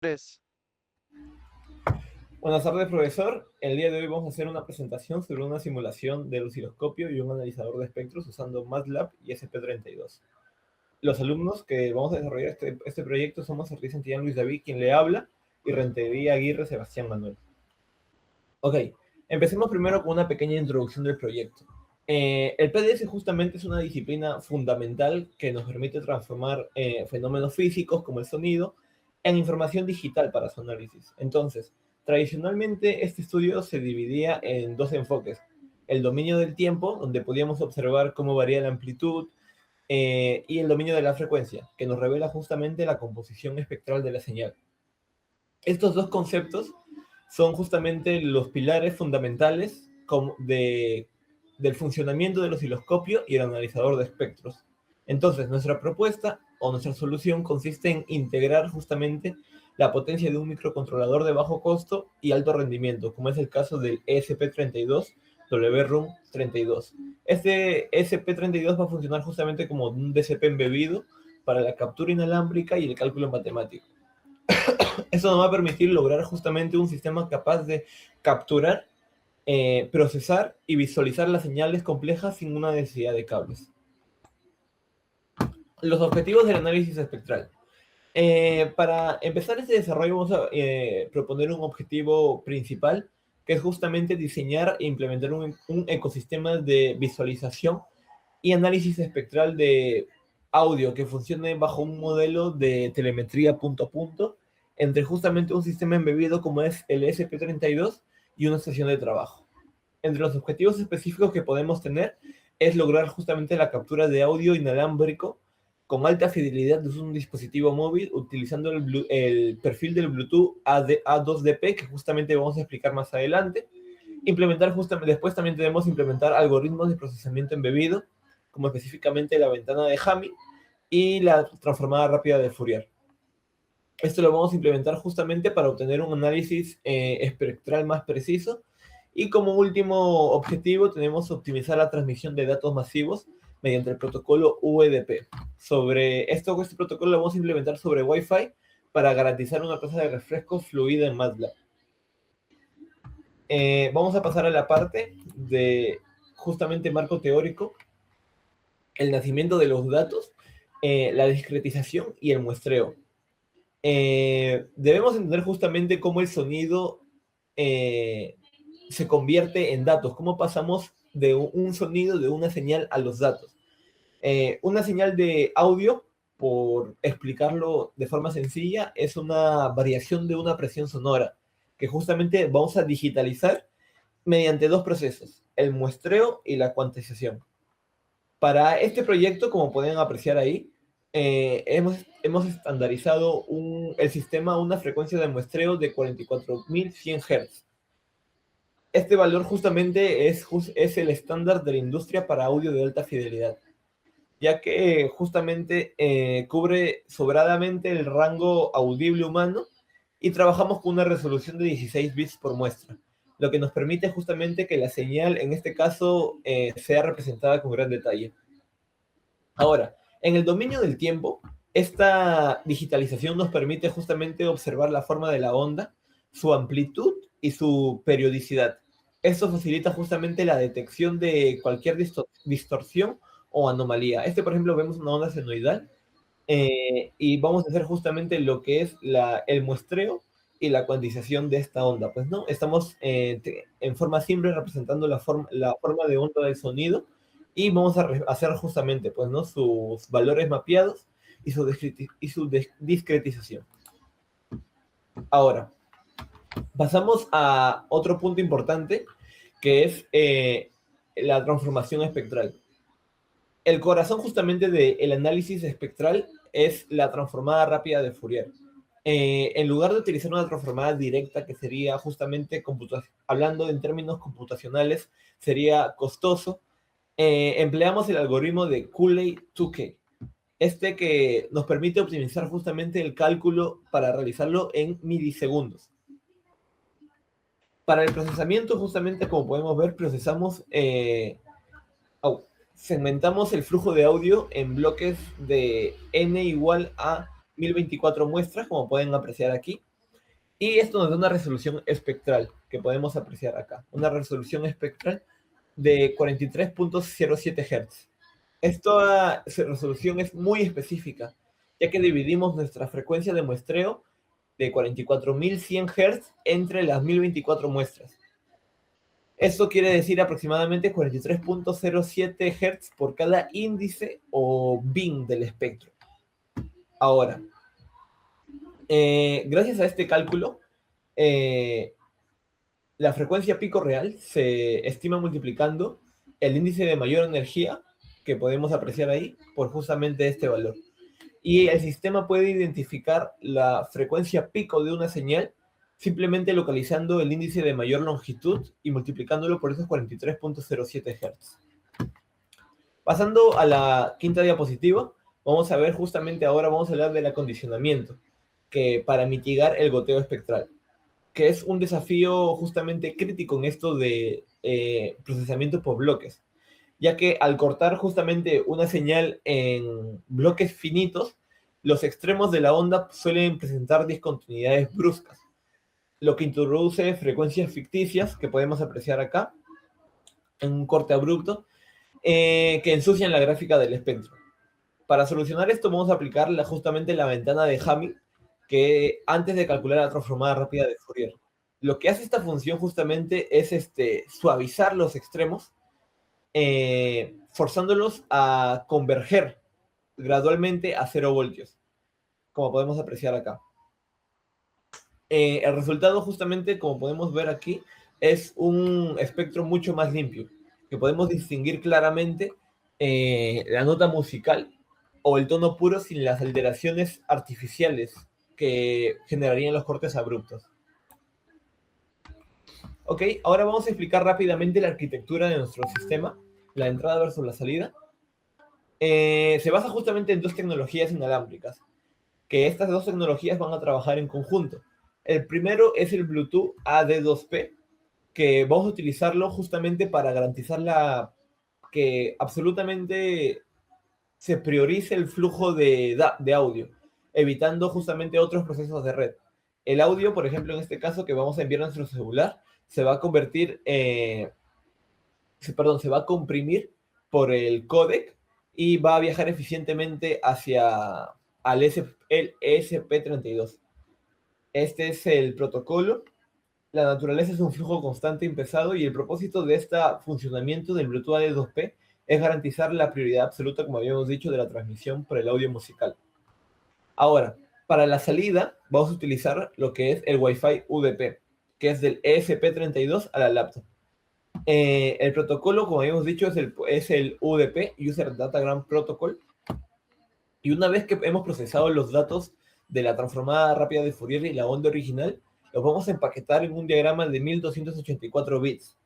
Tres. Buenas tardes, profesor. El día de hoy vamos a hacer una presentación sobre una simulación del osciloscopio y un analizador de espectros usando MATLAB y SP32. Los alumnos que vamos a desarrollar este proyecto somos Ortiz Santillán Luis David, quien le habla, y Rentería Aguirre Sebastián Manuel. Ok, empecemos primero con una pequeña introducción del proyecto. El PDS justamente es una disciplina fundamental que nos permite transformar fenómenos físicos como el sonido en información digital para su análisis. Entonces, tradicionalmente este estudio se dividía en dos enfoques. El dominio del tiempo, donde podíamos observar cómo varía la amplitud, y el dominio de la frecuencia, que nos revela justamente la composición espectral de la señal. Estos dos conceptos son justamente los pilares fundamentales del funcionamiento del osciloscopio y el analizador de espectros. Entonces, nuestra propuesta o nuestra solución consiste en integrar justamente la potencia de un microcontrolador de bajo costo y alto rendimiento, como es el caso del ESP32 WROOM 32. Este ESP32 va a funcionar justamente como un DCP embebido para la captura inalámbrica y el cálculo matemático. Eso nos va a permitir lograr justamente un sistema capaz de capturar, procesar y visualizar las señales complejas sin una necesidad de cables. Los objetivos del análisis espectral. Para empezar este desarrollo vamos a proponer un objetivo principal, que es justamente diseñar e implementar un ecosistema de visualización y análisis espectral de audio que funcione bajo un modelo de telemetría punto a punto entre justamente un sistema embebido como es el SP32 y una estación de trabajo. Entre los objetivos específicos que podemos tener es lograr justamente la captura de audio inalámbrico con alta fidelidad desde un dispositivo móvil utilizando el perfil del Bluetooth A2DP, que justamente vamos a explicar más adelante. Después también tenemos que implementar algoritmos de procesamiento embebido, como específicamente la ventana de Hamming y la transformada rápida de Fourier. Esto lo vamos a implementar justamente para obtener un análisis espectral más preciso. Y como último objetivo tenemos optimizar la transmisión de datos masivos mediante el protocolo UEDP. Este protocolo lo vamos a implementar sobre Wi-Fi para garantizar una tasa de refresco fluida en MATLAB. Vamos a pasar a la parte de justamente marco teórico, el nacimiento de los datos, la discretización y el muestreo. Debemos entender justamente cómo el sonido se convierte en datos, cómo pasamos de un sonido, de una señal a los datos. Una señal de audio, por explicarlo de forma sencilla, es una variación de una presión sonora que justamente vamos a digitalizar mediante dos procesos, el muestreo y la cuantización. Para este proyecto, como pueden apreciar ahí, hemos estandarizado el sistema a una frecuencia de muestreo de 44.100 Hz. Este valor justamente es el estándar de la industria para audio de alta fidelidad, ya que justamente cubre sobradamente el rango audible humano y trabajamos con una resolución de 16 bits por muestra, lo que nos permite justamente que la señal, en este caso, sea representada con gran detalle. Ahora, en el dominio del tiempo, esta digitalización nos permite justamente observar la forma de la onda, su amplitud y su periodicidad. Esto facilita justamente la detección de cualquier distorsión o anomalía. Por ejemplo, vemos una onda senoidal y vamos a hacer justamente lo que es el muestreo y la cuantización de esta onda. Pues no, estamos en forma simple representando la forma de onda del sonido y vamos a hacer justamente pues, ¿no? sus valores mapeados y su discretización. Ahora, pasamos a otro punto importante que es la transformación espectral. El corazón justamente del análisis espectral es la transformada rápida de Fourier. En lugar de utilizar una transformada directa, que sería justamente, hablando en términos computacionales, sería costoso, empleamos el algoritmo de Cooley-Tukey, que nos permite optimizar justamente el cálculo para realizarlo en milisegundos. Para el procesamiento, justamente como podemos ver, segmentamos el flujo de audio en bloques de n igual a 1024 muestras, como pueden apreciar aquí. Y esto nos da una resolución espectral que podemos apreciar acá. Una resolución espectral de 43.07 Hz. Esta resolución es muy específica, ya que dividimos nuestra frecuencia de muestreo de 44.100 Hz entre las 1024 muestras. Esto quiere decir aproximadamente 43.07 Hz por cada índice o bin del espectro. Ahora, gracias a este cálculo, la frecuencia pico real se estima multiplicando el índice de mayor energía que podemos apreciar ahí por justamente este valor. Y el sistema puede identificar la frecuencia pico de una señal simplemente localizando el índice de mayor longitud y multiplicándolo por esos 43.07 Hz. Pasando a la quinta diapositiva, vamos a ver justamente ahora, vamos a hablar del acondicionamiento, que para mitigar el goteo espectral, que es un desafío justamente crítico en esto de procesamiento por bloques, ya que al cortar justamente una señal en bloques finitos, los extremos de la onda suelen presentar discontinuidades bruscas, lo que introduce frecuencias ficticias que podemos apreciar acá, en un corte abrupto, que ensucian la gráfica del espectro. Para solucionar esto vamos a aplicar justamente la ventana de Hamming, que antes de calcular la transformada rápida de Fourier. Lo que hace esta función justamente es suavizar los extremos, forzándolos a converger gradualmente a 0 voltios, como podemos apreciar acá. El resultado justamente, como podemos ver aquí, es un espectro mucho más limpio, que podemos distinguir claramente la nota musical o el tono puro sin las alteraciones artificiales que generarían los cortes abruptos. Ok, ahora vamos a explicar rápidamente la arquitectura de nuestro sistema, la entrada versus la salida. Se basa justamente en dos tecnologías inalámbricas, que estas dos tecnologías van a trabajar en conjunto. El primero es el Bluetooth AD2P, que vamos a utilizarlo justamente para garantizar que absolutamente se priorice el flujo de audio, evitando justamente otros procesos de red. El audio, por ejemplo, en este caso que vamos a enviar a nuestro celular, se va a convertir, se va a comprimir por el códec y va a viajar eficientemente hacia el ESP32. Este es el protocolo. La naturaleza es un flujo constante y pesado y el propósito de este funcionamiento del Bluetooth AD2P es garantizar la prioridad absoluta, como habíamos dicho, de la transmisión por el audio musical. Ahora, para la salida vamos a utilizar lo que es el Wi-Fi UDP, que es del ESP32 a la laptop. El protocolo, como habíamos dicho, es el UDP, User Datagram Protocol. Y una vez que hemos procesado los datos de la transformada rápida de Fourier y la onda original, los vamos a empaquetar en un diagrama de 1284 bits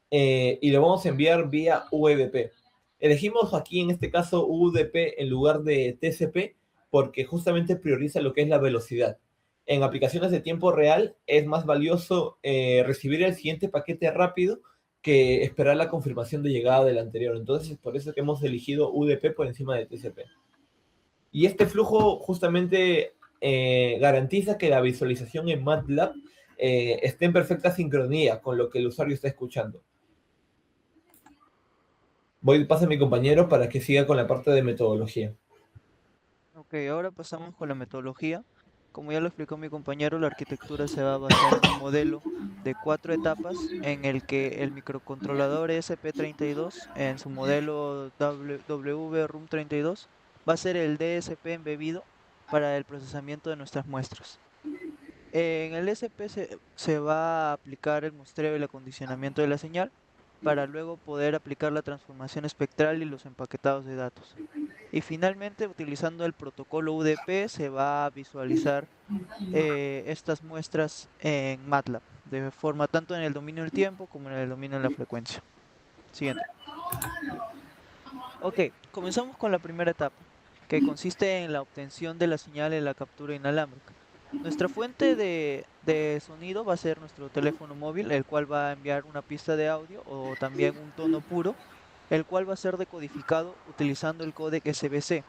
y lo vamos a enviar vía UDP. Elegimos aquí en este caso UDP en lugar de TCP porque justamente prioriza lo que es la velocidad. En aplicaciones de tiempo real es más valioso recibir el siguiente paquete rápido que esperar la confirmación de llegada del anterior. Entonces es por eso que hemos elegido UDP por encima de TCP. Y este flujo justamente garantiza que la visualización en MATLAB esté en perfecta sincronía con lo que el usuario está escuchando. Paso a mi compañero para que siga con la parte de metodología. Ok, ahora pasamos con la metodología. Como ya lo explicó mi compañero, la arquitectura se va a basar en un modelo de 4 etapas en el que el microcontrolador ESP32 en su modelo WRUM32 va a ser el DSP embebido para el procesamiento de nuestras muestras. En el SP se va a aplicar el muestreo y el acondicionamiento de la señal para luego poder aplicar la transformación espectral y los empaquetados de datos. Y finalmente, utilizando el protocolo UDP, se va a visualizar estas muestras en MATLAB, de forma tanto en el dominio del tiempo como en el dominio de la frecuencia. Siguiente. Ok, comenzamos con la primera etapa, que consiste en la obtención de la señal en la captura inalámbrica. Nuestra fuente de sonido va a ser nuestro teléfono móvil, el cual va a enviar una pista de audio o también un tono puro, el cual va a ser decodificado utilizando el códec SBC.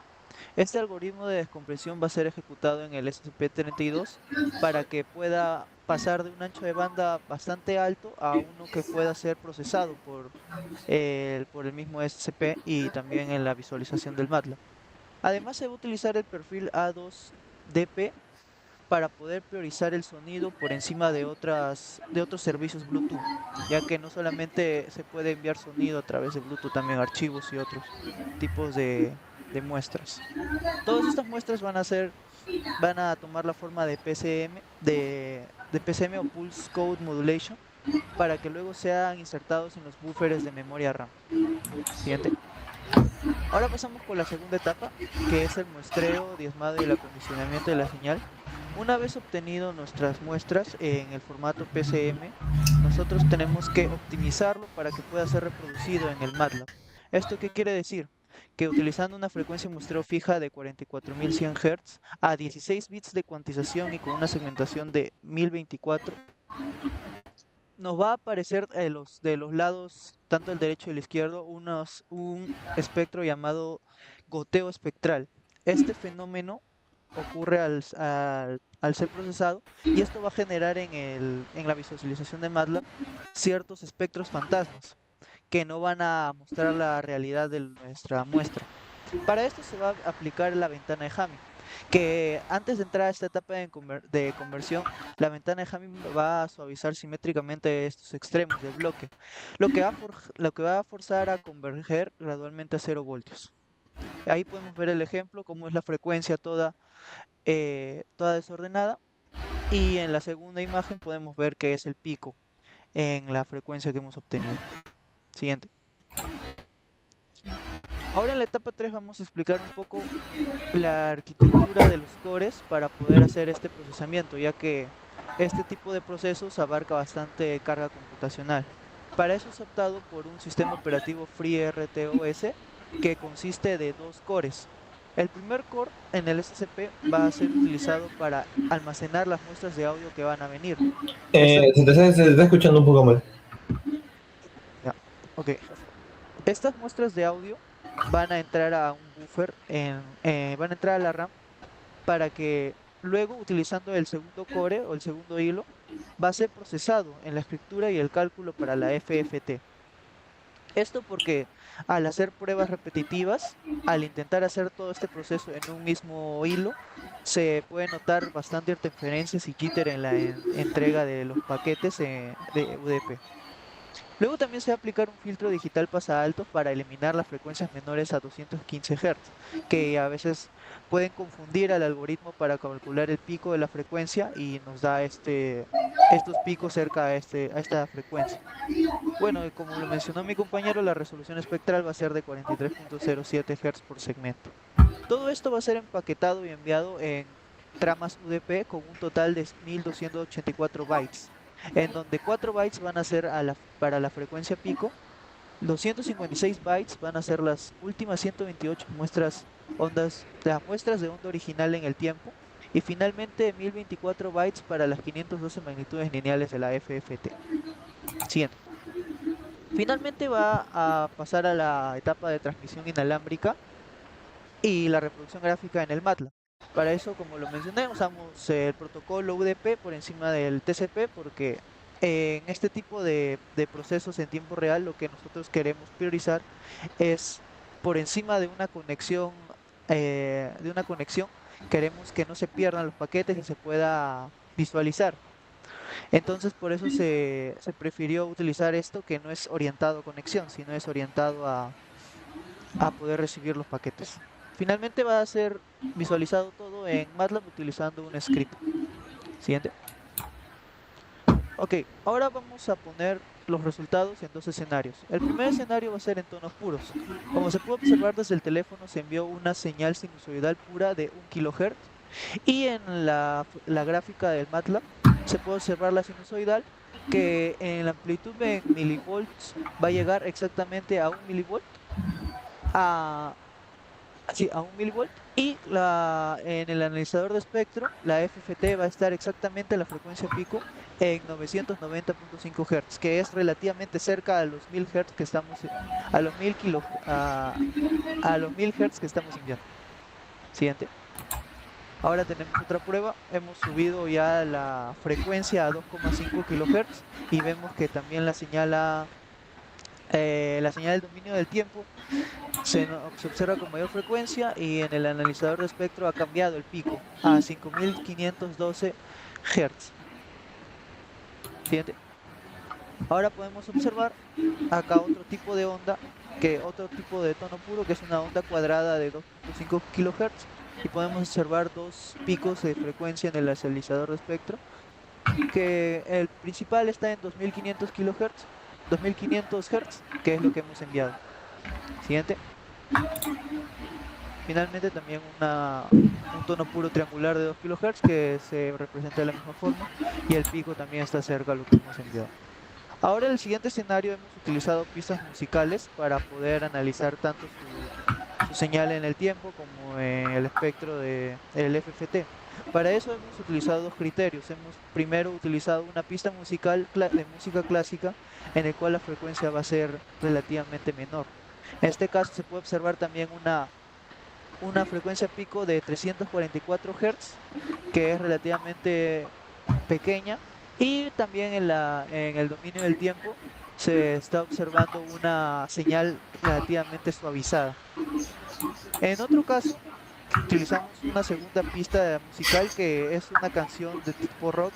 Este algoritmo de descompresión va a ser ejecutado en el SCP-32 para que pueda pasar de un ancho de banda bastante alto a uno que pueda ser procesado por el mismo SCP y también en la visualización del MATLAB. Además, se va a utilizar el perfil A2DP para poder priorizar el sonido por encima de otros servicios Bluetooth, ya que no solamente se puede enviar sonido a través de Bluetooth, también archivos y otros tipos de muestras. Todas estas muestras van a tomar la forma de PCM, de PCM o Pulse Code Modulation, para que luego sean insertados en los buffers de memoria RAM. Siguiente. Ahora pasamos con la segunda etapa, que es el muestreo, diezmado y el acondicionamiento de la señal. Una vez obtenido nuestras muestras en el formato PCM, nosotros tenemos que optimizarlo para que pueda ser reproducido en el MATLAB. ¿Esto qué quiere decir? Que utilizando una frecuencia de muestreo fija de 44.100 Hz a 16 bits de cuantización y con una segmentación de 1024, nos va a aparecer de los lados, tanto el derecho y el izquierdo, un espectro llamado goteo espectral. Este fenómeno ocurre al ser procesado y esto va a generar en la visualización de MATLAB ciertos espectros fantasmas que no van a mostrar la realidad de nuestra muestra. Para esto se va a aplicar la ventana de Hamming, que antes de entrar a esta etapa de conversión, la ventana de Hamming va a suavizar simétricamente estos extremos del bloque, lo que va a forzar a converger gradualmente a 0 voltios. Ahí podemos ver el ejemplo, cómo es la frecuencia toda desordenada, y en la segunda imagen podemos ver que es el pico en la frecuencia que hemos obtenido. Siguiente. Ahora en la etapa 3 vamos a explicar un poco la arquitectura de los cores para poder hacer este procesamiento, ya que este tipo de procesos abarca bastante carga computacional. Para eso se ha optado por un sistema operativo FreeRTOS que consiste de dos cores. El primer core en el SCP va a ser utilizado para almacenar las muestras de audio que van a venir. Estas, Se está escuchando un poco mal. ya, ok. Estas muestras de audio van a entrar a un buffer, van a entrar a la RAM para que luego, utilizando el segundo core o el segundo hilo, va a ser procesado en la escritura y el cálculo para la FFT. Esto porque al hacer pruebas repetitivas, al intentar hacer todo este proceso en un mismo hilo, se puede notar bastante interferencias y jitter en la entrega de los paquetes de UDP. Luego también se va a aplicar un filtro digital pasa alto para eliminar las frecuencias menores a 215 Hz, que a veces pueden confundir al algoritmo para calcular el pico de la frecuencia y nos da estos picos cerca a esta frecuencia. Bueno, y como lo mencionó mi compañero, la resolución espectral va a ser de 43.07 Hz por segmento. Todo esto va a ser empaquetado y enviado en tramas UDP con un total de 1284 bytes, en donde 4 bytes van a ser para la frecuencia pico, 256 bytes van a ser las últimas 128 las muestras de onda original en el tiempo, y finalmente 1024 bytes para las 512 magnitudes lineales de la FFT. Siguiente. Finalmente va a pasar a la etapa de transmisión inalámbrica y la reproducción gráfica en el MATLAB. Para eso, como lo mencioné, usamos el protocolo UDP por encima del TCP porque en este tipo de procesos en tiempo real lo que nosotros queremos priorizar es por encima de una conexión, queremos que no se pierdan los paquetes y se pueda visualizar. Entonces, por eso se prefirió utilizar esto que no es orientado a conexión, sino es orientado a poder recibir los paquetes. Finalmente va a ser visualizado todo en MATLAB utilizando un script. Siguiente. Ok, ahora vamos a poner los resultados en dos escenarios. El primer escenario va a ser en tonos puros. Como se puede observar desde el teléfono, se envió una señal sinusoidal pura de 1 kHz y en la gráfica del MATLAB se puede observar la sinusoidal que en la amplitud en milivolts va a llegar exactamente a 1 milivolt, a, sí, a 1 milivolt, y en el analizador de espectro, la FFT va a estar exactamente en la frecuencia pico en 990.5 Hz, que es relativamente cerca a los 1000 Hz que estamos, a los 1000 Hz que estamos enviando. Siguiente. Ahora tenemos otra prueba. Hemos subido ya la frecuencia a 2,5 kHz y vemos que también la señal del dominio del tiempo se observa con mayor frecuencia y en el analizador de espectro ha cambiado el pico a 5512 Hz. Siguiente. Ahora podemos observar acá otro tipo de onda, otro tipo de tono puro, que es una onda cuadrada de 2,5 kHz, y podemos observar dos picos de frecuencia en el analizador de espectro, que el principal está en 2500 kHz, 2500 Hz, que es lo que hemos enviado. Siguiente. Finalmente también un tono puro triangular de 2 kHz que se representa de la misma forma y el pico también está cerca a lo que hemos enviado. Ahora en el siguiente escenario hemos utilizado pistas musicales para poder analizar tanto su señal en el tiempo como en el espectro del FFT. Para eso hemos utilizado dos criterios. Hemos primero utilizado una pista musical de música clásica en el cual la frecuencia va a ser relativamente menor. En este caso se puede observar también una frecuencia pico de 344 Hz, que es relativamente pequeña, y también en el dominio del tiempo se está observando una señal relativamente suavizada. En otro caso, utilizamos una segunda pista musical que es una canción de tipo rock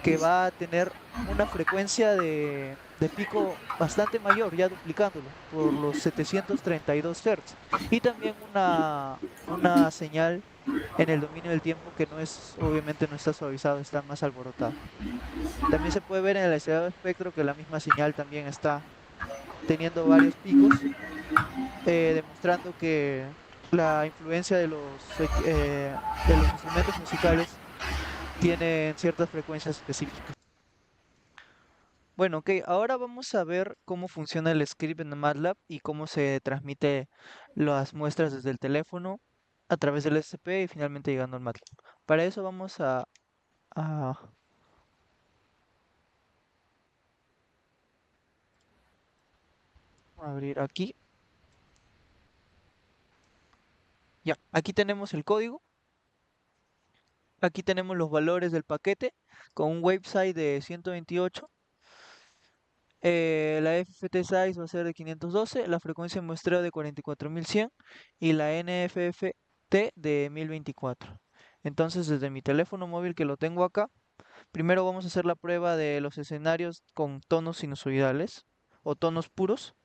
que va a tener una frecuencia de pico bastante mayor, ya duplicándolo, por los 732 Hz. Y también una señal en el dominio del tiempo que no es, obviamente no está suavizado, está más alborotado. También se puede ver en el aislado de espectro que la misma señal también está teniendo varios picos, demostrando que la influencia de los instrumentos musicales tiene ciertas frecuencias específicas. Bueno, ok, ahora vamos a ver cómo funciona el script en MATLAB y cómo se transmite las muestras desde el teléfono a través del SCP y finalmente llegando al MATLAB. Para eso vamos a abrir aquí. Ya, aquí tenemos el código. Aquí tenemos los valores del paquete con un wavesize de 128. La FFT size va a ser de 512, la frecuencia de muestreo de 44100 y la NFFT de 1024. Entonces, desde mi teléfono móvil que lo tengo acá, primero vamos a hacer la prueba de los escenarios con tonos sinusoidales o tonos puros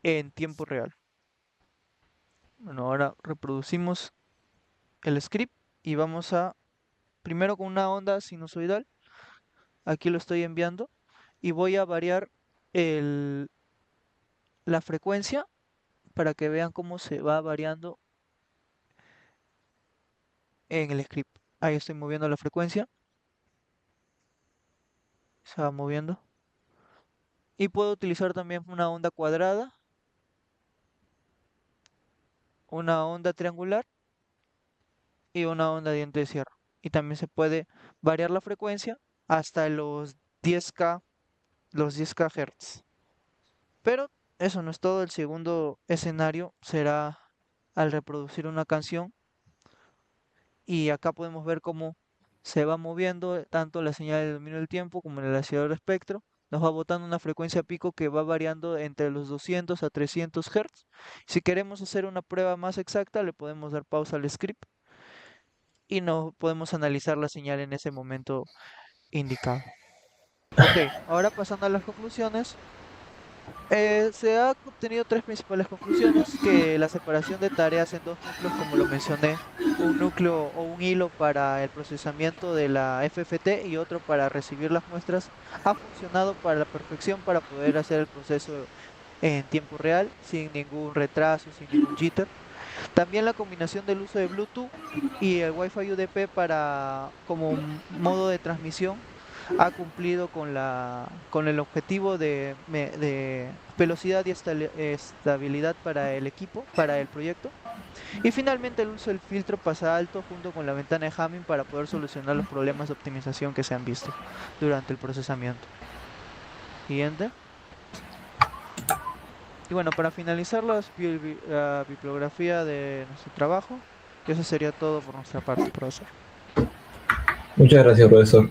en tiempo real. Bueno, ahora reproducimos el script y vamos primero con una onda sinusoidal, aquí lo estoy enviando, y voy a variar la frecuencia para que vean cómo se va variando en el script. Ahí estoy moviendo la frecuencia, se va moviendo. Y puedo utilizar también una onda cuadrada, una onda triangular y una onda diente de sierra. Y también se puede variar la frecuencia hasta los 10K Hz. Pero eso no es todo. El segundo escenario será al reproducir una canción. Y acá podemos ver cómo se va moviendo tanto la señal de dominio del tiempo como el acelerador de espectro. Nos va botando una frecuencia pico que va variando entre los 200 a 300 Hz. Si queremos hacer una prueba más exacta, le podemos dar pausa al script y no podemos analizar la señal en ese momento indicado. Ok, ahora pasando a las conclusiones. Se ha obtenido tres principales conclusiones, que la separación de tareas en dos núcleos, como lo mencioné, un núcleo o un hilo para el procesamiento de la FFT y otro para recibir las muestras, ha funcionado para la perfección para poder hacer el proceso en tiempo real, sin ningún retraso, sin ningún jitter. También la combinación del uso de Bluetooth y el Wi-Fi UDP como modo de transmisión ha cumplido con el objetivo de velocidad y estabilidad para el equipo, para el proyecto. Y finalmente el uso del filtro pasa alto junto con la ventana de Hamming para poder solucionar los problemas de optimización que se han visto durante el procesamiento. Siguiente. Y bueno, para finalizar la bibliografía de nuestro trabajo, Y eso sería todo por nuestra parte, profesor. Muchas gracias, profesor.